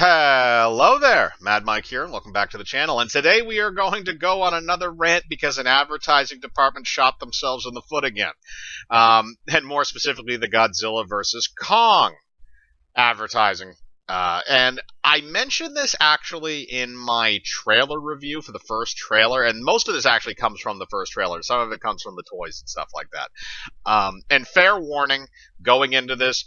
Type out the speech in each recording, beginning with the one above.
Hello there, Mad Mike here, and welcome back to the channel. And today we are going to go on another rant because an advertising department shot themselves in the foot again. And more specifically, the Godzilla versus Kong advertising. And I mentioned this actually in my trailer review for the first trailer, and most of this actually comes from the first trailer. Some of it comes from the toys and stuff like that. And fair warning, going into this,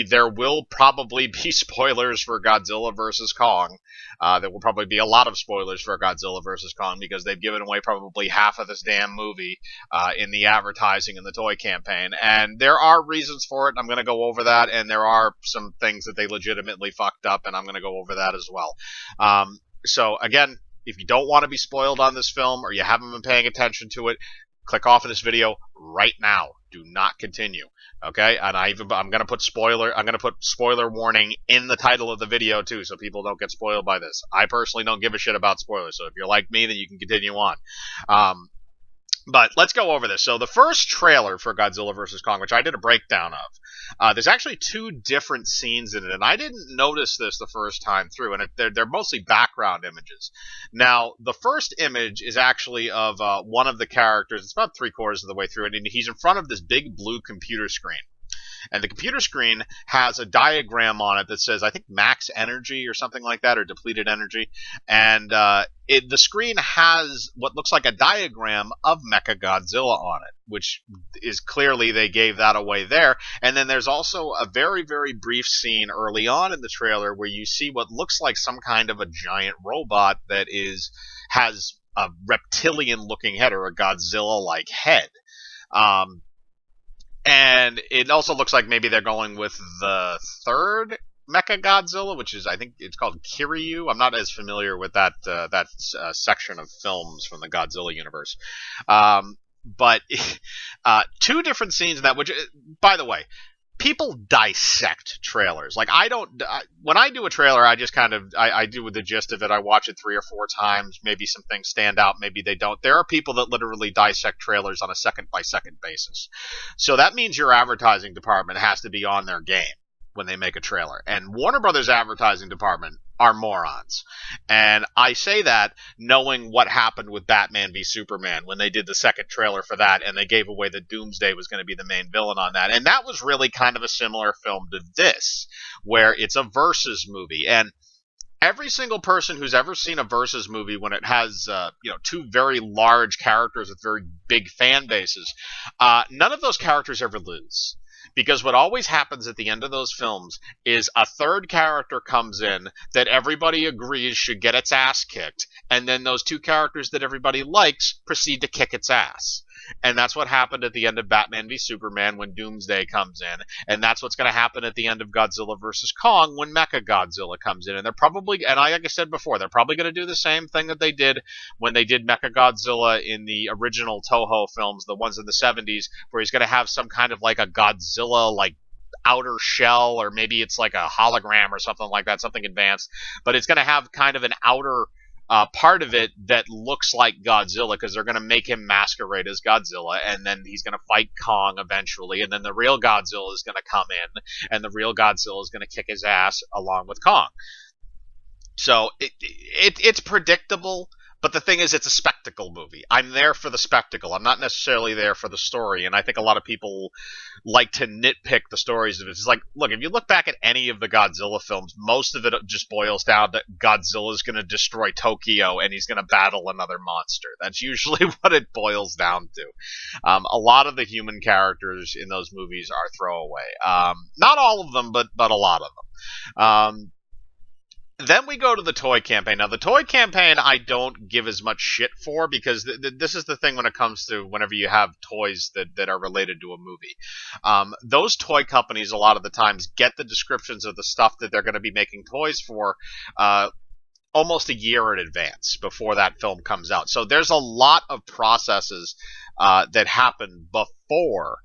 there will probably be spoilers for Godzilla versus Kong. There will probably be a lot of spoilers for Godzilla versus Kong because they've given away probably half of this damn movie in the advertising and the toy campaign. And there are reasons for it. I'm going to go over that, and there are some things that they legitimately fucked up, and I'm going to go over that as well. So again, if you don't want to be spoiled on this film or you haven't been paying attention to it, click off of this video right now. Do not continue. Okay? And I'm going to put spoiler warning in the title of the video too, so people don't get spoiled by this. I personally don't give a shit about spoilers, so if you're like me, then you can continue on. But let's go over this. So the first trailer for Godzilla vs. Kong, which I did a breakdown of, there's actually two different scenes in it, and I didn't notice this the first time through, and they're mostly background images. Now, the first image is actually of one of the characters. It's about 3/4 of the way through it, and he's in front of this big blue computer screen. And the computer screen has a diagram on it that says, I think, max energy or something like that, or depleted energy. And the screen has what looks like a diagram of Mechagodzilla on it, which is clearly they gave that away there. And then there's also a very, very brief scene early on in the trailer where you see what looks like some kind of a giant robot that has a reptilian-looking head, or a Godzilla-like head. And it also looks like maybe they're going with the third Mechagodzilla, which is, I think it's called Kiryu. I'm not as familiar with that section of films from the Godzilla universe. But two different scenes in that, which, by the way, people dissect trailers. Like, when I do a trailer, I just I do with the gist of it. I watch it 3 or 4 times. Maybe some things stand out, maybe they don't. There are people that literally dissect trailers on a second-by-second basis. So that means your advertising department has to be on their game when they make a trailer. And Warner Brothers advertising department are morons. And I say that knowing what happened with Batman v Superman when they did the second trailer for that, and they gave away that Doomsday was going to be the main villain on that. And that was really kind of a similar film to this, where it's a versus movie. And every single person who's ever seen a versus movie when it has two very large characters with very big fan bases, none of those characters ever lose. Because what always happens at the end of those films is a third character comes in that everybody agrees should get its ass kicked, and then those two characters that everybody likes proceed to kick its ass. And that's what happened at the end of Batman v Superman when Doomsday comes in, and that's what's going to happen at the end of Godzilla vs. Kong when Mechagodzilla comes in. And they're probably, and like I said before, they're probably going to do the same thing that they did when they did Mechagodzilla in the original Toho films, the ones in the 70s, where he's going to have some kind of like a Godzilla like outer shell, or maybe it's like a hologram or something like that, something advanced, but it's going to have kind of an outer part of it that looks like Godzilla, because they're going to make him masquerade as Godzilla, and then he's going to fight Kong eventually, and then the real Godzilla is going to come in, and the real Godzilla is going to kick his ass along with Kong. So it's predictable, but the thing is, it's a spectacle movie. I'm there for the spectacle. I'm not necessarily there for the story, and I think a lot of people like to nitpick the stories of it. It's like, look, if you look back at any of the Godzilla films, most of it just boils down to Godzilla's going to destroy Tokyo, and he's going to battle another monster. That's usually what it boils down to. A lot of the human characters in those movies are throwaway. Not all of them, but a lot of them. Then we go to the toy campaign. Now, the toy campaign I don't give as much shit for, because this is the thing when it comes to whenever you have toys that are related to a movie. Those toy companies, a lot of the times, get the descriptions of the stuff that they're going to be making toys for almost a year in advance before that film comes out. So there's a lot of processes that happen before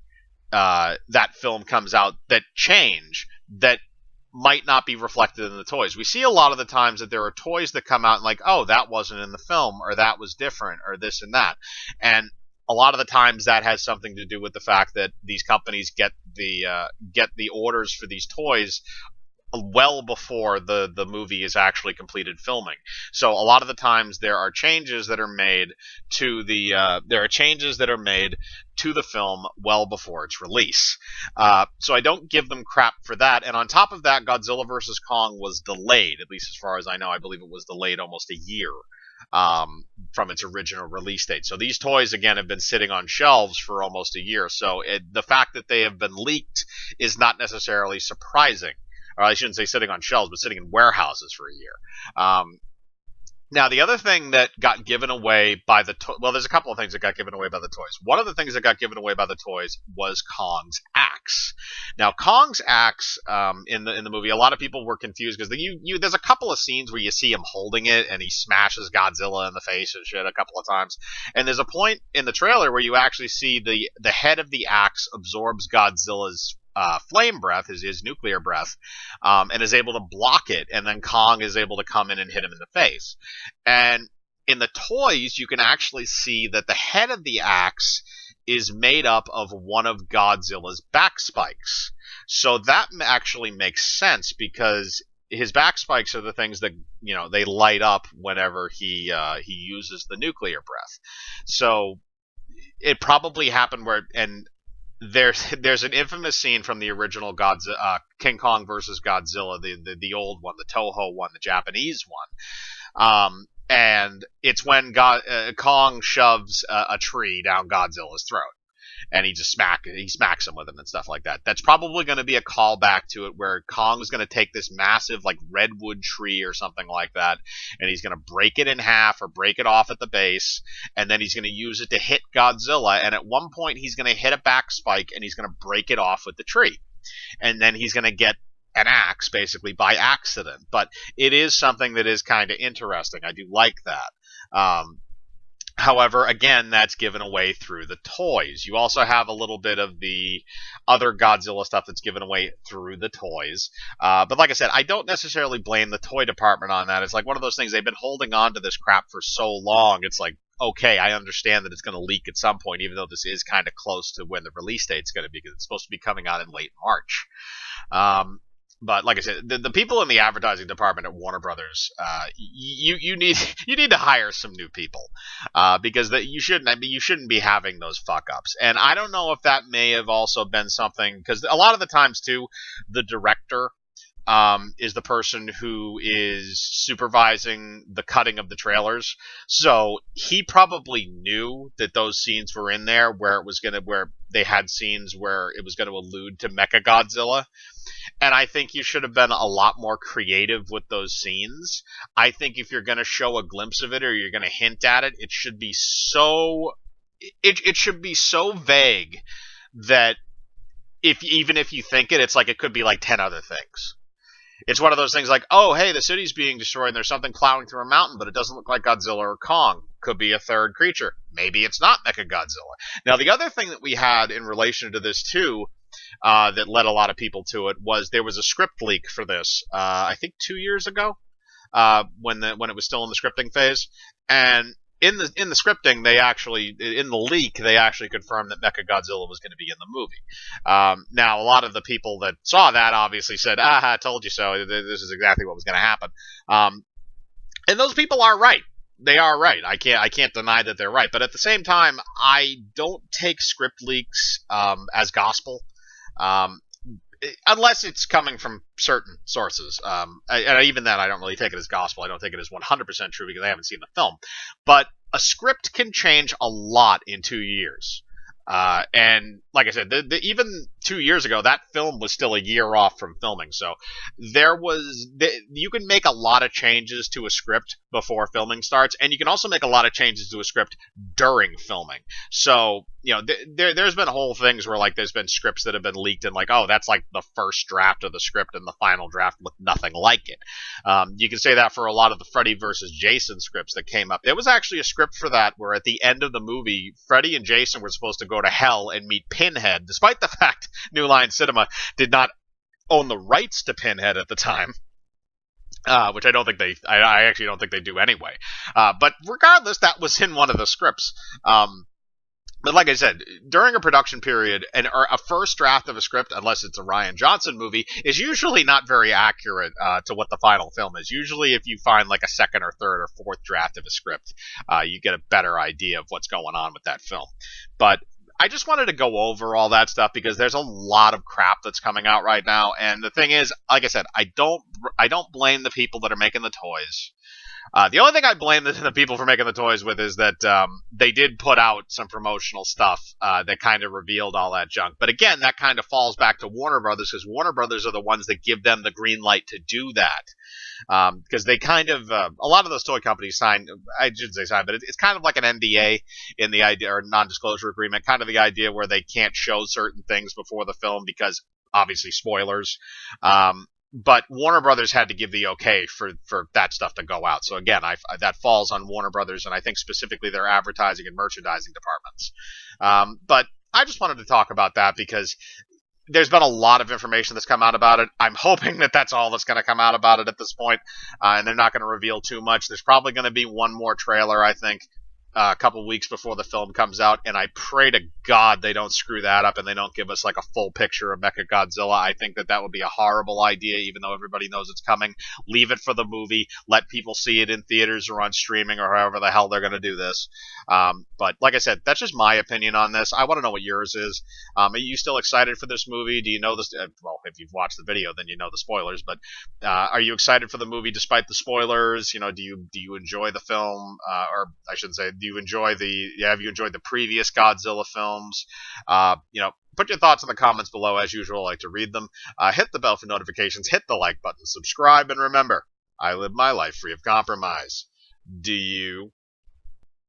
that film comes out that change, that might not be reflected in the toys. We see a lot of the times that there are toys that come out and like, oh, that wasn't in the film, or that was different, or this and that. And a lot of the times that has something to do with the fact that these companies get the orders for these toys well before the movie is actually completed filming. So a lot of the times there are changes that are made to the film well before its release. So I don't give them crap for that. And on top of that, Godzilla vs Kong was delayed, at least as far as I know. I believe it was delayed almost a year from its original release date. So these toys, again, have been sitting on shelves for almost a year. So the fact that they have been leaked is not necessarily surprising. Or I shouldn't say sitting on shelves, but sitting in warehouses for a year. Now, the other thing that got given away by well, there's a couple of things that got given away by the toys. One of the things that got given away by the toys was Kong's axe. Now, Kong's axe in the movie, a lot of people were confused because there's a couple of scenes where you see him holding it and he smashes Godzilla in the face and shit a couple of times. And there's a point in the trailer where you actually see the head of the axe absorbs Godzilla's flame breath, his nuclear breath, and is able to block it, and then Kong is able to come in and hit him in the face. And in the toys, you can actually see that the head of the axe is made up of one of Godzilla's back spikes. So that actually makes sense because his back spikes are the things that they light up whenever he uses the nuclear breath. So it probably happened there's an infamous scene from the original King Kong versus Godzilla, the old one, the Toho one, the Japanese one, and it's when Kong shoves a tree down Godzilla's throat, and he smacks him with it and stuff like that. That's probably going to be a callback to it, where Kong's going to take this massive like redwood tree or something like that, and he's going to break it in half or break it off at the base, and then he's going to use it to hit Godzilla. And at one point, he's going to hit a back spike, and he's going to break it off with the tree, and then he's going to get an axe basically by accident. But it is something that is kind of interesting. I do like that. However, again, that's given away through the toys. You also have a little bit of the other Godzilla stuff that's given away through the toys. But like I said, I don't necessarily blame the toy department on that. It's like one of those things, they've been holding on to this crap for so long. It's like, okay, I understand that it's going to leak at some point, even though this is kind of close to when the release date's going to be, because it's supposed to be coming out in late March. But like I said, the people in the advertising department at Warner Brothers, you need to hire some new people, because you shouldn't be having those fuck ups. And I don't know if that may have also been something, because a lot of the times too, the director is the person who is supervising the cutting of the trailers. So he probably knew that those scenes were in there where they had scenes where it was going to allude to Mechagodzilla. And I think you should have been a lot more creative with those scenes. I think if you're going to show a glimpse of it or you're going to hint at it, it should be so vague that even if you think it's like it could be like 10 other things. It's one of those things like, oh, hey, the city's being destroyed and there's something plowing through a mountain, but it doesn't look like Godzilla or Kong. Could be a third creature. Maybe it's not Mechagodzilla. Now, the other thing that we had in relation to this, too, that led a lot of people to it, was there was a script leak for this, I think 2 years ago, when it was still in the scripting phase. And in the scripting, in the leak, they actually confirmed that Mechagodzilla was going to be in the movie. Now, a lot of the people that saw that obviously said, I told you so. This is exactly what was going to happen. And those people are right. They are right. I can't deny that they're right. But at the same time, I don't take script leaks as gospel. Unless it's coming from certain sources. And even then, I don't really take it as gospel. I don't think it is 100% true because I haven't seen the film. But a script can change a lot in 2 years. And like I said, even 2 years ago, that film was still a year off from filming. So you can make a lot of changes to a script before filming starts, and you can also make a lot of changes to a script during filming. So, there's been whole things where like there's been scripts that have been leaked and like, oh, that's like the first draft of the script and the final draft looked nothing like it. You can say that for a lot of the Freddy versus Jason scripts that came up. There was actually a script for that where at the end of the movie, Freddy and Jason were supposed to go to hell and meet Pinhead, despite the fact New Line Cinema did not own the rights to Pinhead at the time. Which I actually don't think they do anyway. But regardless, that was in one of the scripts. But like I said, during a production period, or a first draft of a script, unless it's a Ryan Johnson movie, is usually not very accurate to what the final film is. Usually, if you find like a second or third or fourth draft of a script, you get a better idea of what's going on with that film. But I just wanted to go over all that stuff because there's a lot of crap that's coming out right now. And the thing is, like I said, I don't blame the people that are making the toys. The only thing I blame the people for making the toys with is that they did put out some promotional stuff that kind of revealed all that junk. But again, that kind of falls back to Warner Brothers because Warner Brothers are the ones that give them the green light to do that. Because they kind of, a lot of those toy companies sign, I shouldn't say sign, but it's kind of like an NDA in the idea, or non-disclosure agreement, kind of the idea where they can't show certain things before the film because obviously spoilers. But Warner Brothers had to give the okay for that stuff to go out. So again, that falls on Warner Brothers, and I think specifically their advertising and merchandising departments. But I just wanted to talk about that because there's been a lot of information that's come out about it. I'm hoping that that's all that's going to come out about it at this point, and they're not going to reveal too much. There's probably going to be one more trailer, I think, a couple weeks before the film comes out, and I pray to God they don't screw that up and they don't give us like a full picture of Mechagodzilla. I think that would be a horrible idea, even though everybody knows it's coming. Leave it for the movie. Let people see it in theaters or on streaming or however the hell they're going to do this. But like I said, that's just my opinion on this. I want to know what yours is. Are you still excited for this movie? Do you know this? Well, if you've watched the video, then you know the spoilers. But are you excited for the movie despite the spoilers? You know, do you enjoy the film? Or I shouldn't say. Have you enjoyed the previous Godzilla films? Put your thoughts in the comments below. As usual, I like to read them. Hit the bell for notifications. Hit the like button. Subscribe, and remember, I live my life free of compromise. Do you?